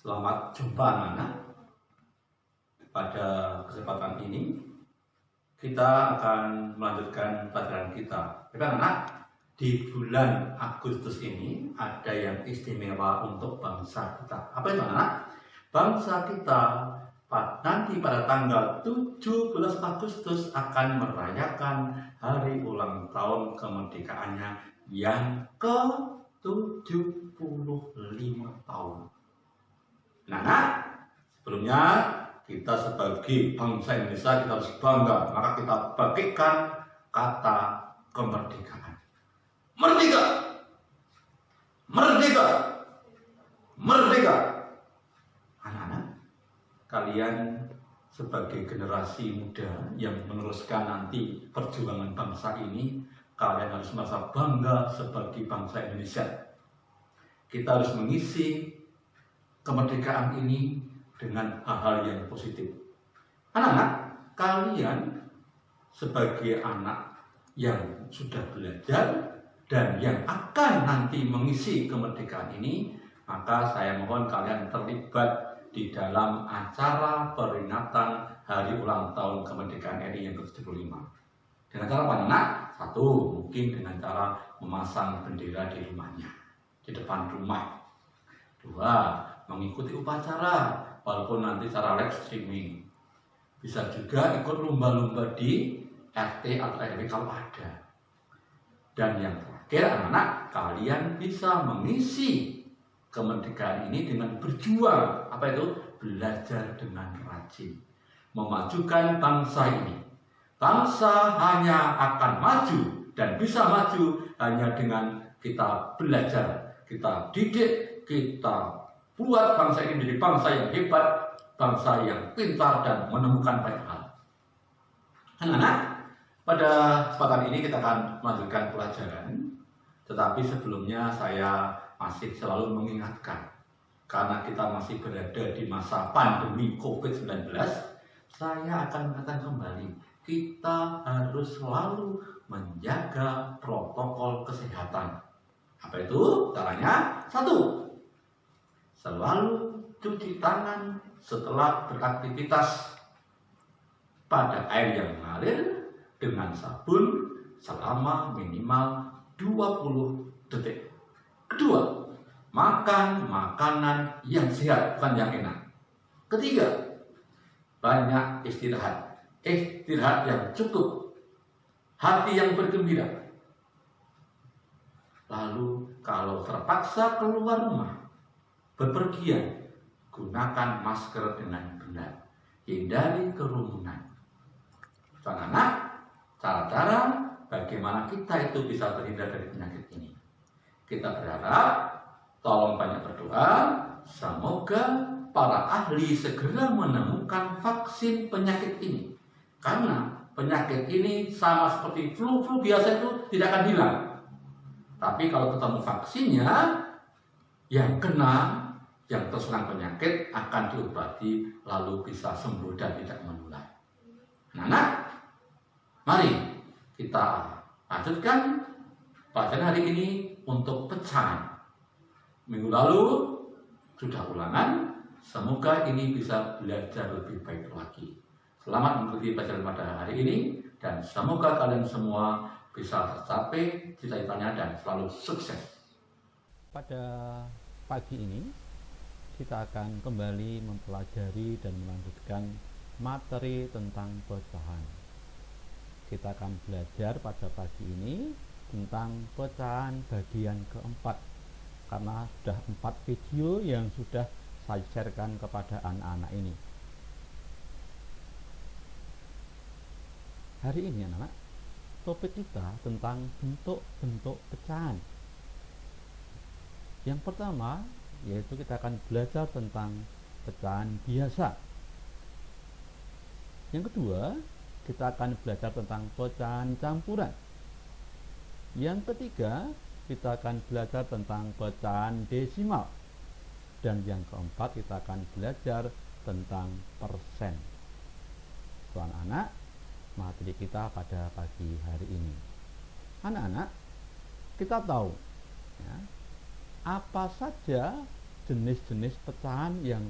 Selamat jumpa anak-anak. Pada kesempatan ini kita akan melanjutkan pelajaran kita. Jadi anak-anak, di bulan Agustus ini ada yang istimewa untuk bangsa kita. Apa itu anak-anak? Bangsa kita nanti pada tanggal 17 Agustus akan merayakan hari ulang tahun kemerdekaannya yang ke-75 tahun. Nah, sebelumnya kita sebagai bangsa Indonesia kita harus bangga, maka kita bagikan kata kemerdekaan. Merdeka! Merdeka! Merdeka! Anak-anak, kalian sebagai generasi muda yang meneruskan nanti perjuangan bangsa ini, kalian harus merasa bangga sebagai bangsa Indonesia. Kita harus mengisi kemerdekaan ini dengan hal-hal yang positif. Anak-anak, kalian sebagai anak yang sudah belajar dan yang akan nanti mengisi kemerdekaan ini, maka saya mohon kalian terlibat di dalam acara peringatan hari ulang tahun kemerdekaan RI yang ke-75. Dengan cara apa, anak? Satu, mungkin dengan cara memasang bendera di rumahnya, di depan rumah. Dua, mengikuti upacara, walaupun nanti secara live streaming. Bisa juga ikut lomba-lomba di RT atau RW kalau ada. Dan yang terakhir, anak-anak, kalian bisa mengisi kemerdekaan ini dengan berjuang. Apa itu? Belajar dengan rajin. Memajukan bangsa ini. Bangsa hanya akan maju dan bisa maju hanya dengan kita belajar, kita didik, kita buat bangsa ini menjadi bangsa yang hebat, bangsa yang pintar dan menemukan banyak hal. Anak-anak, pada kesempatan ini kita akan melanjutkan pelajaran. Tetapi sebelumnya saya masih selalu mengingatkan, karena kita masih berada di masa pandemi COVID-19, saya akan mengatakan kembali, kita harus selalu menjaga protokol kesehatan. Apa itu caranya? Satu, selalu cuci tangan setelah beraktivitas pada air yang mengalir dengan sabun selama minimal 20 detik. Kedua, makan makanan yang sehat, bukan yang enak. Ketiga, banyak istirahat. Istirahat yang cukup, hati yang bergembira. Lalu kalau terpaksa keluar rumah, bepergian, gunakan masker dengan benar. Hindari kerumunan. Anak-anak, cara-cara bagaimana kita itu bisa terhindar dari penyakit ini. Kita berharap, tolong banyak berdoa, semoga para ahli segera menemukan vaksin penyakit ini. Karena penyakit ini sama seperti flu biasa itu tidak akan hilang. Tapi kalau ketemu vaksinnya, yang kena, yang terserang penyakit akan diobati lalu bisa sembuh dan tidak menular. Nah, mari kita lanjutkan pelajaran hari ini untuk pecahan. Minggu lalu sudah ulangan, semoga ini bisa belajar lebih baik lagi. Selamat mengikuti pelajaran pada hari ini dan semoga kalian semua bisa tercapai cita-citanya dan selalu sukses. Pada pagi ini kita akan kembali mempelajari dan melanjutkan materi tentang pecahan. Kita akan belajar pada pagi ini tentang pecahan bagian keempat, karena sudah 4 video yang sudah saya sharekan kepada anak-anak ini. Hari ini anak-anak, topik kita tentang bentuk-bentuk pecahan. Yang pertama yaitu kita akan belajar tentang pecahan biasa. Yang kedua, kita akan belajar tentang pecahan campuran. Yang ketiga, kita akan belajar tentang pecahan desimal. Dan yang keempat, kita akan belajar tentang persen. Anak-anak, materi kita pada pagi hari ini. Anak-anak, kita tahu ya, apa saja jenis-jenis pecahan yang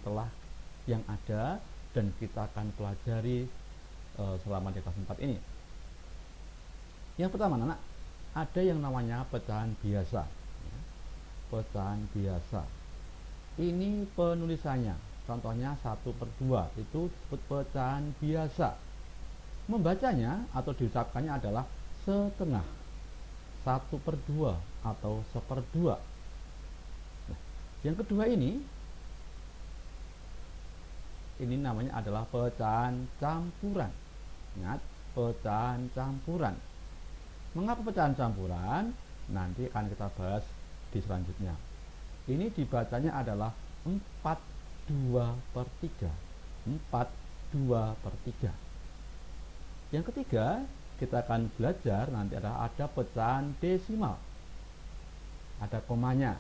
ada dan kita akan pelajari selama di kelas 4 ini. Yang pertama anak, ada yang namanya pecahan biasa. Pecahan biasa ini penulisannya, contohnya 1/2 itu disebut pecahan biasa. Membacanya atau diucapkannya adalah setengah, 1/2 atau 1/2. Nah, yang kedua ini namanya adalah pecahan campuran. Ingat, pecahan campuran. Mengapa pecahan campuran? Nanti akan kita bahas di selanjutnya. Ini dibacanya adalah 4/2/3. 4/2/3. Yang ketiga, kita akan belajar nanti ada pecahan desimal. Ada komanya.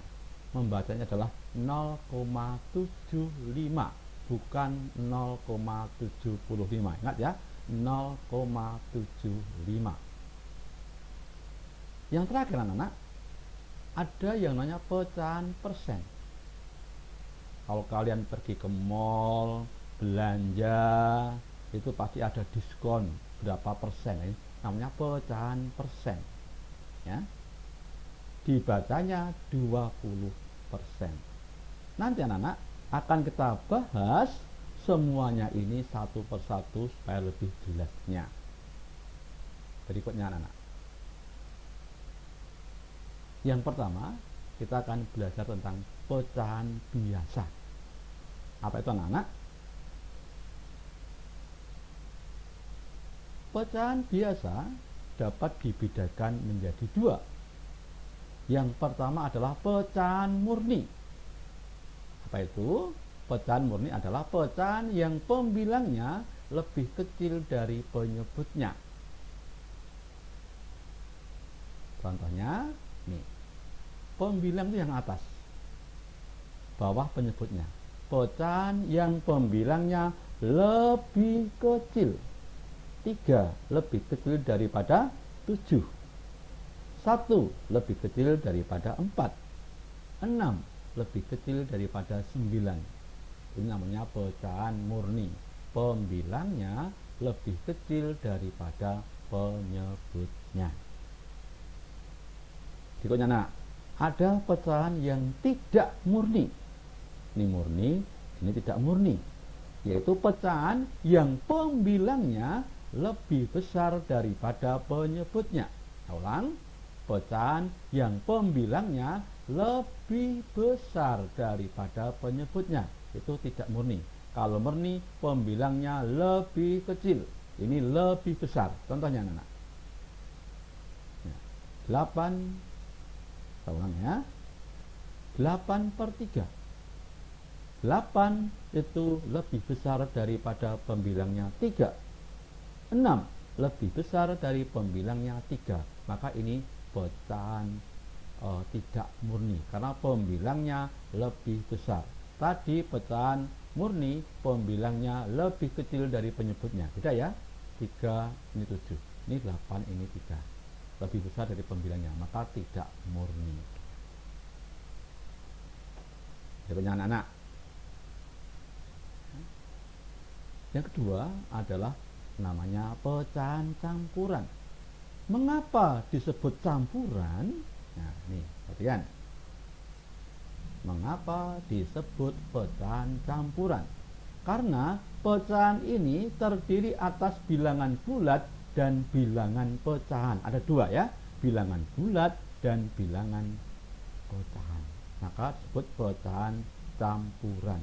Membacanya adalah 0,75, bukan 0,75. Ingat ya, 0,75. Yang terakhir anak-anak, ada yang namanya pecahan persen. Kalau kalian pergi ke mall, belanja, itu pasti ada diskon berapa persen. Ini namanya pecahan persen. Ya. Dibacanya 20%. Nanti anak-anak akan kita bahas semuanya ini satu persatu supaya lebih jelasnya. Berikutnya anak-anak. Yang pertama, kita akan belajar tentang pecahan biasa. Apa itu anak-anak? Pecahan biasa dapat dibedakan menjadi dua. Yang pertama adalah pecahan murni. Apa itu? Pecahan murni adalah pecahan yang pembilangnya lebih kecil dari penyebutnya. Contohnya, nih. Pembilang itu yang atas, bawah penyebutnya. Pecahan yang pembilangnya lebih kecil. 3 lebih kecil daripada 7. 1 lebih kecil daripada 4. 6 lebih kecil daripada 9. Ini namanya pecahan murni. Pembilangnya lebih kecil daripada penyebutnya. Berikutnya nak, ada pecahan yang tidak murni. Ini murni, ini tidak murni. Yaitu pecahan yang pembilangnya lebih besar daripada penyebutnya. Ulang, pecahan yang pembilangnya lebih besar daripada penyebutnya. Itu tidak murni. Kalau murni, pembilangnya lebih kecil. Ini lebih besar. Contohnya anak-anak. 8, kita ulang ya, 8/3. 8 itu lebih besar daripada pembilangnya 3. 6 lebih besar dari pembilangnya 3. Maka ini pecahan tidak murni karena pembilangnya lebih besar. Tadi pecahan murni pembilangnya lebih kecil dari penyebutnya. Beda ya, 3 ini 7, ini 8 ini 3. Lebih besar dari pembilangnya, maka tidak murni. Berikutnya anak-anak. Yang kedua adalah namanya pecahan campuran. Mengapa disebut campuran? Nah, ini perhatikan. Mengapa disebut pecahan campuran? Karena pecahan ini terdiri atas bilangan bulat dan bilangan pecahan. Ada dua ya, bilangan bulat dan bilangan pecahan. Maka disebut pecahan campuran.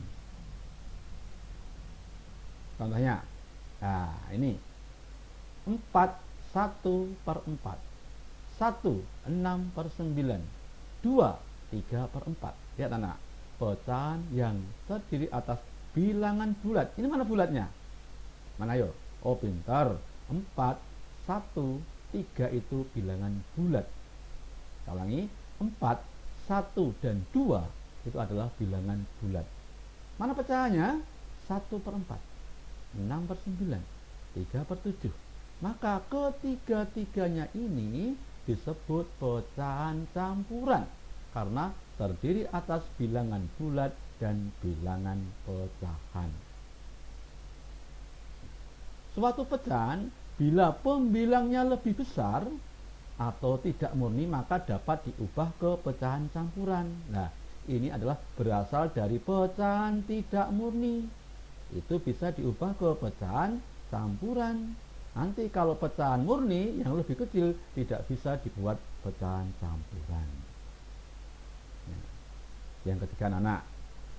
Contohnya, nah ini 4 1/4, 1 6/9, 2 3/4. Lihat anak, pecahan yang terdiri atas bilangan bulat. Ini mana bulatnya? Mana yo? Oh pintar. 4 1 3 itu bilangan bulat. Kita ulangi, 4 1 dan 2 itu adalah bilangan bulat. Mana pecahannya? 1/4, 6/9, 3/7. Maka ketiga-tiganya ini disebut pecahan campuran karena terdiri atas bilangan bulat dan bilangan pecahan. Suatu pecahan bila pembilangnya lebih besar atau tidak murni maka dapat diubah ke pecahan campuran. Nah, ini adalah berasal dari pecahan tidak murni. Itu bisa diubah ke pecahan campuran. Nanti kalau pecahan murni yang lebih kecil tidak bisa dibuat pecahan campuran. Nah, yang ketiga anak,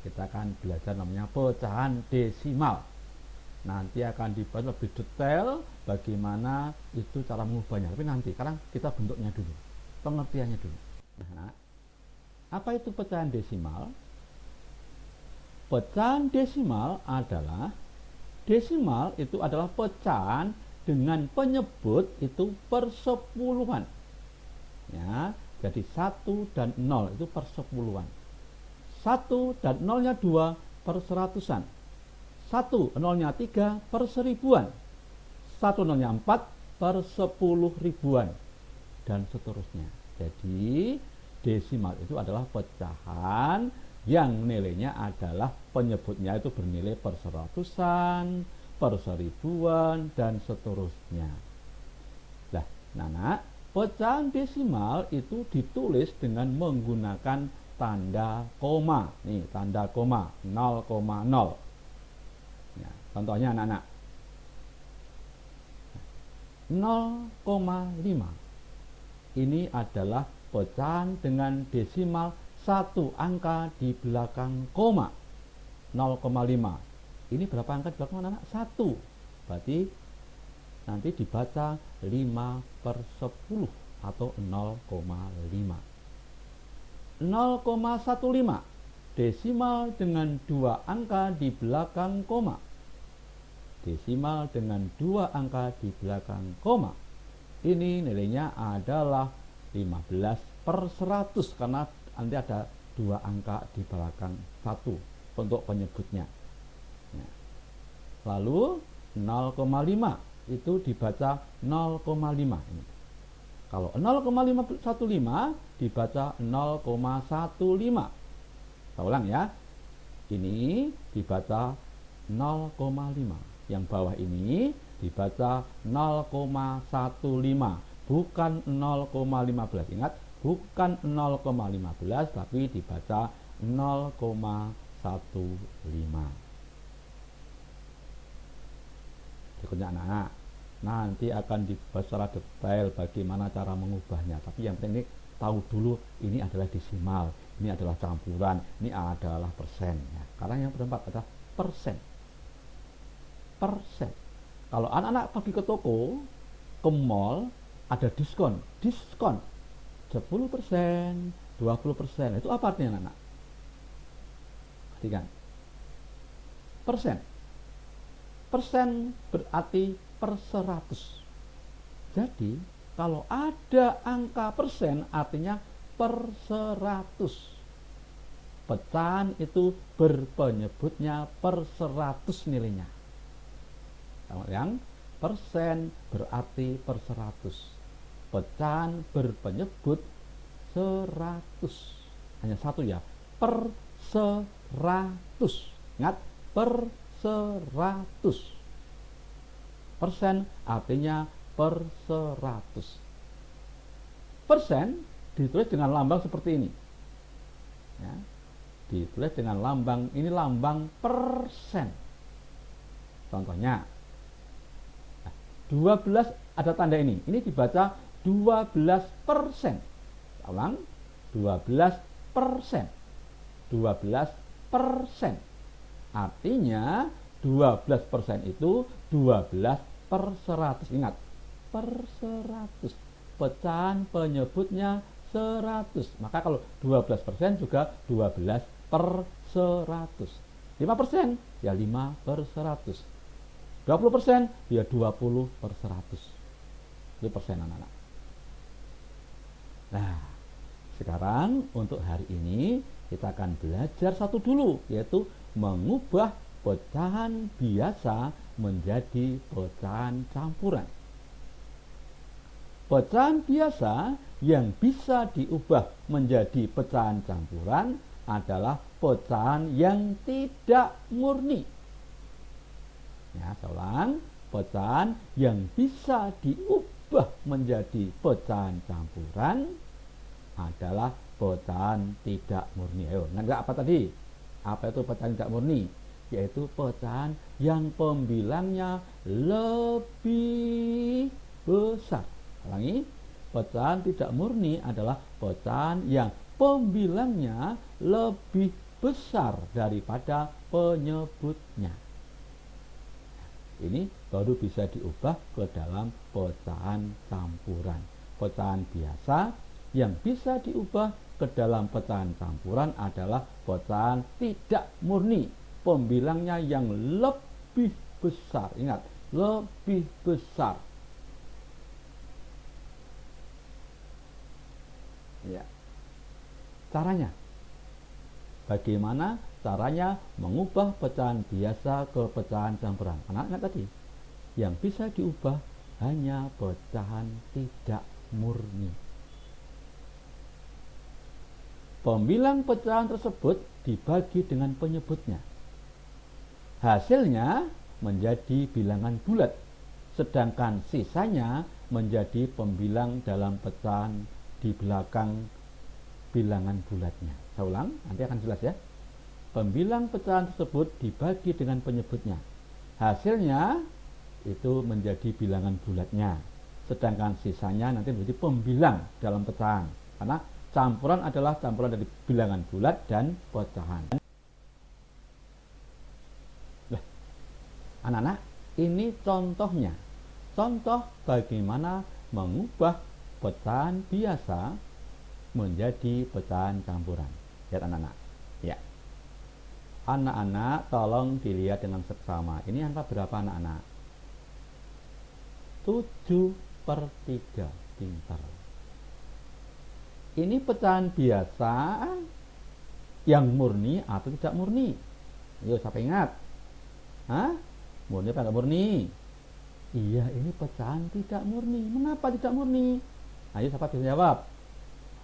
kita akan belajar namanya pecahan desimal. Nanti akan dibahas lebih detail bagaimana itu cara mengubahnya. Tapi nanti, sekarang kita bentuknya dulu, pengertiannya dulu. Nah, apa itu pecahan desimal? Pecahan desimal itu adalah pecahan dengan penyebut itu persepuluhan. Ya, jadi 1 dan 0 itu persepuluhan. 1 dan 0-nya 2 per seratusan. 1 0-nya 3 per seribuan. 1 0-nya 4 per 10 ribuan. Dan seterusnya. Jadi desimal itu adalah pecahan yang nilainya adalah penyebutnya itu bernilai per seratusan, per seribuan, dan seterusnya. Nah, Nana, pecahan desimal itu ditulis dengan menggunakan tanda koma. Nih, tanda koma 0,0. Ya, contohnya anak-anak 0,5 ini adalah pecahan dengan desimal 1 angka di belakang koma. 0,5 ini berapa angka di belakang anak? 1. Berarti nanti dibaca 5 per 10 atau 0,5. 0,15 desimal dengan 2 angka di belakang koma. Desimal dengan 2 angka di belakang koma. Ini nilainya adalah 15 per 100 karena nanti ada 2 angka di belakang 1 untuk penyebutnya. Nah, lalu 0,5 itu dibaca 0,5 ini. Kalau 0,515 dibaca 0,15. Saya ulang ya. Ini dibaca 0,5. Yang bawah ini dibaca 0,15, bukan 0,15. Ingat, bukan 0,15 tapi dibaca 0,15. Berikutnya anak, nanti akan dibahas secara detail bagaimana cara mengubahnya. Tapi yang penting tahu dulu ini adalah desimal, ini adalah campuran, ini adalah persen. Ya. Karena yang keempat adalah persen. Persen. Kalau anak-anak pergi ke toko, ke mall, ada diskon 10%, 20%. Itu apa artinya anak-anak? Perhatikan. Persen. Persen berarti per 100. Jadi kalau ada angka persen artinya per 100. Pecahan itu berpenyebutnya per 100 nilainya. Yang persen berarti per 100. Pecahan berpenyebut 100. Hanya satu ya, per 100. Ingat, per 100. Persen artinya per 100. Persen ditulis dengan lambang seperti ini. Ya, ditulis dengan lambang, ini lambang persen. Contohnya 12 ada tanda ini dibaca 12%. Ulang, 12%. 12%. Artinya 12% itu 12 per 100. Ingat, per 100. Pecahan penyebutnya 100. Maka kalau 12% juga 12 per 100. 5% ya 5 per 100. 20% ya 20 per 100. Itu persen anak-anak. Nah, sekarang untuk hari ini kita akan belajar satu dulu, yaitu mengubah pecahan biasa menjadi pecahan campuran. Pecahan biasa yang bisa diubah menjadi pecahan campuran adalah pecahan yang tidak murni. Ya, saya ulang, pecahan yang bisa diubah menjadi pecahan campuran adalah pecahan tidak murni. Ayo, enggak apa tadi? Apa itu pecahan tidak murni? Yaitu pecahan yang pembilangnya lebih besar. Ulangi, pecahan tidak murni adalah pecahan yang pembilangnya lebih besar daripada penyebutnya. Ini baru bisa diubah ke dalam pecahan campuran. Pecahan biasa yang bisa diubah ke dalam pecahan campuran adalah pecahan tidak murni, pembilangnya yang lebih besar. Ingat, lebih besar. Ya. Caranya, bagaimana caranya mengubah pecahan biasa ke pecahan campuran? Anak-anak tadi, yang bisa diubah hanya pecahan tidak murni. Pembilang pecahan tersebut dibagi dengan penyebutnya. Hasilnya menjadi bilangan bulat, sedangkan sisanya menjadi pembilang dalam pecahan di belakang bilangan bulatnya. Saya ulang, nanti akan jelas ya. Pembilang pecahan tersebut dibagi dengan penyebutnya. Hasilnya itu menjadi bilangan bulatnya, sedangkan sisanya nanti menjadi pembilang dalam pecahan. Karena campuran adalah campuran dari bilangan bulat dan pecahan. Anak-anak, ini contohnya. Contoh bagaimana mengubah pecahan biasa menjadi pecahan campuran. Lihat anak-anak. Ya. Anak-anak tolong dilihat dengan seksama. Ini angka berapa anak-anak? 7/3. Pintar. Ini pecahan biasa yang murni atau tidak murni? Ayo, siapa ingat? Hah? Murni apa tidak murni? Iya, ini pecahan tidak murni. Mengapa tidak murni? Ayo, siapa bisa jawab?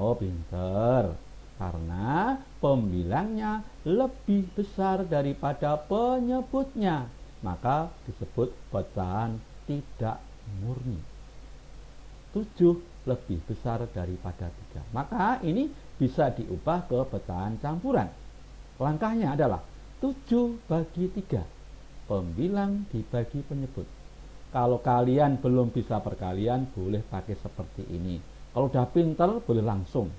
Oh, pinter. Karena pembilangnya lebih besar daripada penyebutnya, maka disebut pecahan tidak murni. 7 lebih besar daripada 3. Maka ini bisa diubah ke pecahan campuran. Langkahnya adalah 7/3. Pembilang dibagi penyebut. Kalau kalian belum bisa perkalian, boleh pakai seperti ini. Kalau udah pintar, boleh langsung.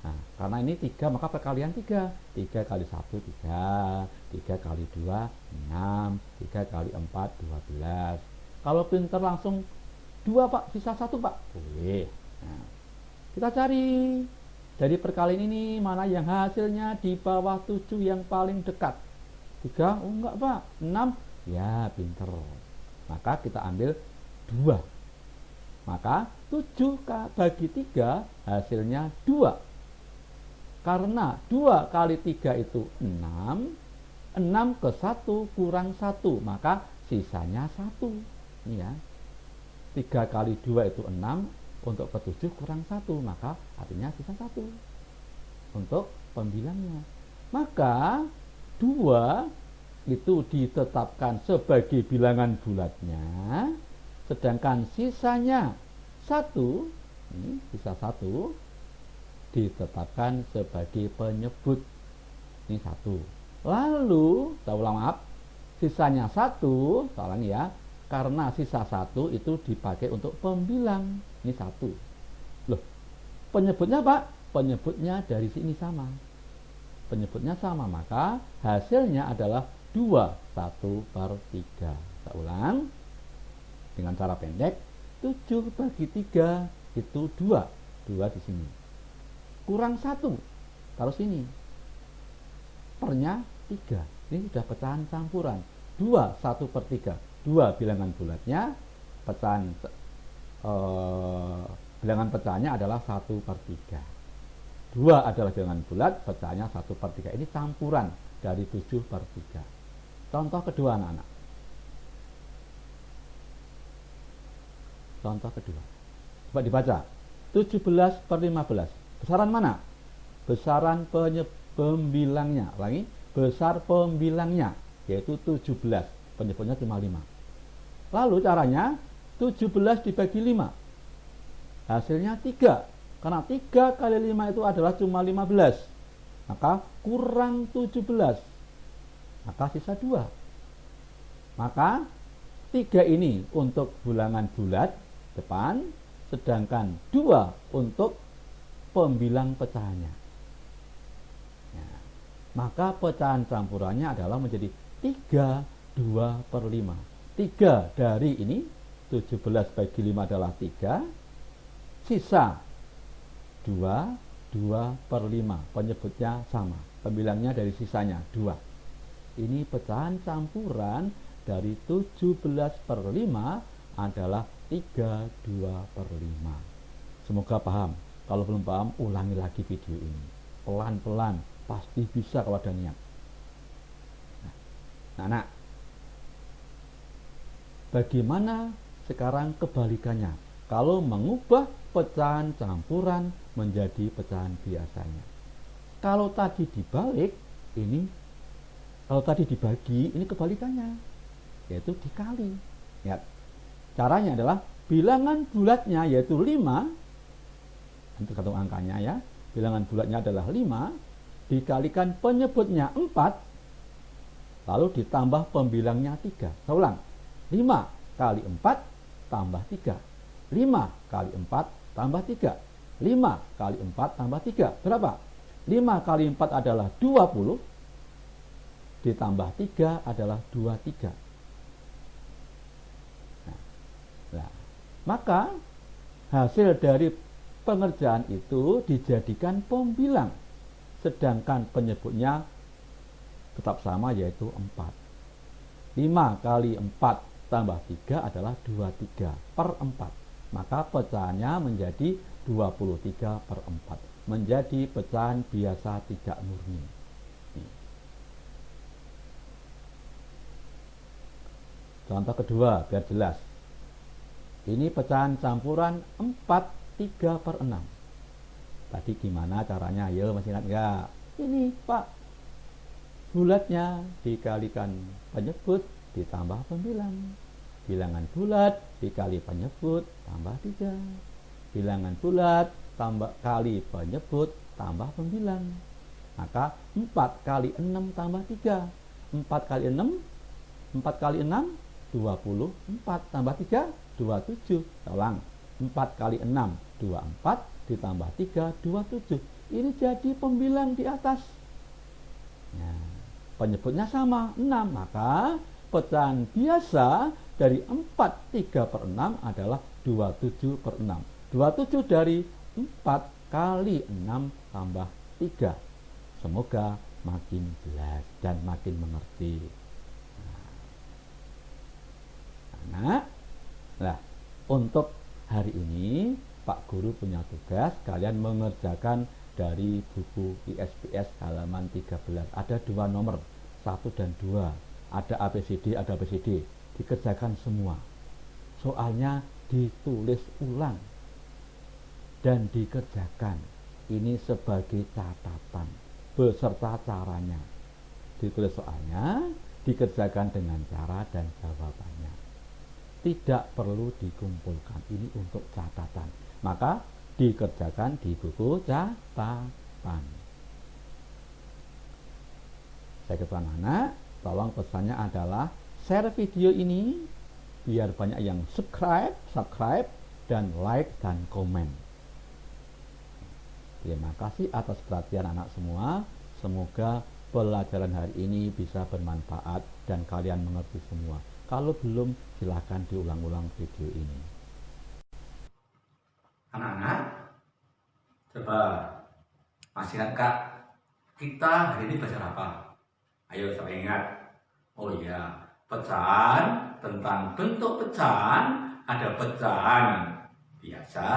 Nah, karena ini 3, maka perkalian 3. 3 kali 1, 3. 3 kali 2, 6. 3 kali 4, 12. Kalau pintar langsung 2 pak, sisa 1 pak, boleh. Nah, kita cari dari perkalian ini mana yang hasilnya di bawah 7 yang paling dekat. 3, oh enggak pak, 6, ya pintar. Maka kita ambil 2. Maka 7/3 hasilnya 2. Karena 2 kali 3 itu 6. 6 ke 1 kurang 1, maka sisanya 1. Ini ya. 3 kali 2 itu 6, untuk ke 7 kurang 1, maka artinya sisa 1 untuk pembilangnya. Maka 2 itu ditetapkan sebagai bilangan bulatnya, sedangkan sisanya 1, ini sisa 1 ditetapkan sebagai penyebut. Ini 1. Lalu, saya ulang maaf, sisanya 1, saya ulangi ya, karena sisa 1 itu dipakai untuk pembilang. Ini 1. Loh, penyebutnya apa? Penyebutnya dari sini sama. Penyebutnya sama, maka hasilnya adalah 2/1/3. Saya ulang dengan cara pendek. 7/3 itu 2. 2 di sini. Kurang 1. Taruh sini. Pernya 3. Ini sudah pecahan campuran. 2/1/3. 2 bilangan bulatnya, pecahan bilangan pecahannya adalah 1/3. 2 adalah bilangan bulat, pecahannya 1/3. Ini campuran dari 7/3. Contoh kedua anak-anak. Contoh kedua. Coba dibaca. 17/15. Besaran mana? Besaran pembilangnya. Ulangi, besar pembilangnya, yaitu 17. Penyebutnya cuma 5. Lalu caranya 17 dibagi 5. Hasilnya 3. Karena 3 kali 5 itu adalah cuma 15. Maka kurang 17. Maka sisa 2. Maka 3 ini untuk bilangan bulat depan, sedangkan 2 untuk pembilang pecahannya. Ya. Maka pecahan campurannya adalah menjadi 3/2/5. 3 dari ini 17 bagi 5 adalah 3. Sisa 2/5. Penyebutnya sama. Pembilangnya dari sisanya 2. Ini pecahan campuran dari 17/5 adalah 3/2/5. Semoga paham. Kalau belum paham, ulangi lagi video ini. Pelan-pelan, pasti bisa kalau ada niat. Nah, bagaimana sekarang kebalikannya? Kalau mengubah pecahan campuran menjadi pecahan biasanya. Kalau tadi dibalik, kalau tadi dibagi, ini kebalikannya, yaitu dikali. Ya. Caranya adalah bilangan bulatnya yaitu 5, tergantung angkanya ya. Bilangan bulatnya adalah 5 dikalikan penyebutnya 4, lalu ditambah pembilangnya 3. Saya ulang, 5 kali 4 tambah 3. 5 kali 4 tambah 3. 5 kali 4 tambah 3. Berapa? 5 kali 4 adalah 20. Ditambah 3 adalah 23. Nah, maka hasil dari pengerjaan itu dijadikan pembilang. Sedangkan penyebutnya tetap sama yaitu 4. 5 kali 4 tambah 3 adalah 23/4. Maka pecahannya menjadi 23/4. Menjadi pecahan biasa tidak murni. Contoh kedua biar jelas. Ini pecahan campuran 4/3/6. Tadi gimana caranya? Ayo masih ingat nggak? Ini Pak, bulatnya dikalikan penyebut ditambah pembilang. Bilangan bulat dikali penyebut tambah 3. Bilangan bulat tambah kali penyebut tambah pembilang. Maka 4 kali 6 tambah 3. 4 kali 6 24 tambah 3 27. Ulang, 4 kali 6 24 ditambah 3 27. Ini jadi pembilang di atas. Nah, penyebutnya sama 6. Maka pecahan biasa dari 4/3/6 adalah 27/6. 27 dari 4 kali 6 tambah 3. Semoga makin jelas dan makin mengerti. Nah, untuk hari ini Pak Guru punya tugas kalian mengerjakan dari buku ISPS halaman 13. Ada 2 nomor, 1 dan 2. Ada ABCD, ada ABCD. Dikerjakan semua. Soalnya ditulis ulang dan dikerjakan. Ini sebagai catatan beserta caranya. Ditulis soalnya, dikerjakan dengan cara dan jawabannya. Tidak perlu dikumpulkan. Ini untuk catatan. Maka dikerjakan di buku catatan. Saya ketua anak, tolong pesannya adalah share video ini biar banyak yang subscribe dan like dan komen. Terima kasih atas perhatian anak semua. Semoga pelajaran hari ini bisa bermanfaat dan kalian mengerti semua. Kalau belum, silahkan diulang-ulang video ini. Anak-anak, coba masih ingat Kak, kita hari ini belajar apa? Ayo coba ingat. Oh iya, pecahan, tentang bentuk pecahan. Ada pecahan biasa,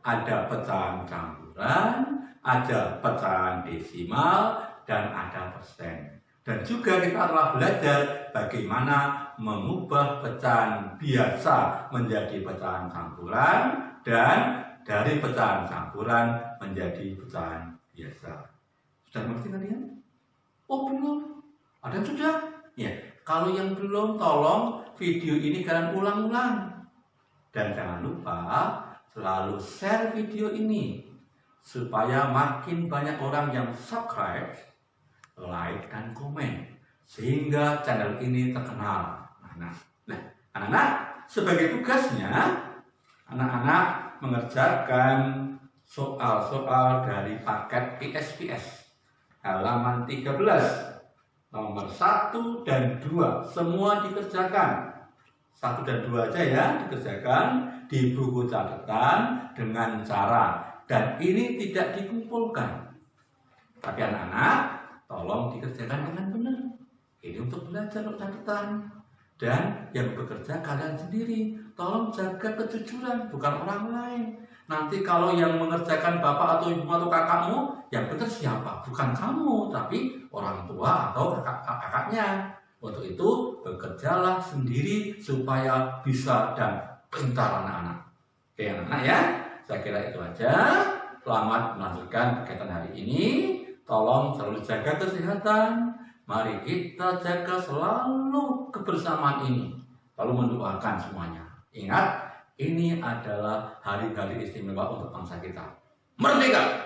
ada pecahan campuran, ada pecahan desimal, dan ada persen. Dan juga kita telah belajar bagaimana mengubah pecahan biasa menjadi pecahan campuran dan dari pecahan campuran menjadi pecahan biasa. Sudah mengerti kalian? Oh belum? Ada yang sudah? Ya, kalau yang belum, tolong video ini kalian ulang-ulang. Dan jangan lupa selalu share video ini supaya makin banyak orang yang subscribe, like, dan komen sehingga channel ini terkenal. Nah, anak-anak, sebagai tugasnya anak-anak mengerjakan soal-soal dari paket PSPS halaman 13 nomor 1 dan 2 semua dikerjakan. 1 dan 2 aja ya dikerjakan di buku catatan dengan cara, dan ini tidak dikumpulkan. Tapi anak-anak tolong dikerjakan dengan benar. Ini untuk belajar catatan. Dan yang bekerja kalian sendiri. Tolong jaga kejujuran, bukan orang lain. Nanti kalau yang mengerjakan bapak atau ibu atau kakakmu, yang benar siapa? Bukan kamu, tapi orang tua atau kakak-kakaknya. Untuk itu, bekerjalah sendiri supaya bisa dan pintar anak-anak. Oke anak-anak ya, saya kira itu aja. Selamat melanjutkan kegiatan hari ini. Tolong selalu jaga kesehatan. Mari kita jaga selalu kebersamaan ini. Lalu mendoakan semuanya. Ingat, ini adalah hari-hari istimewa untuk bangsa kita. Merdeka!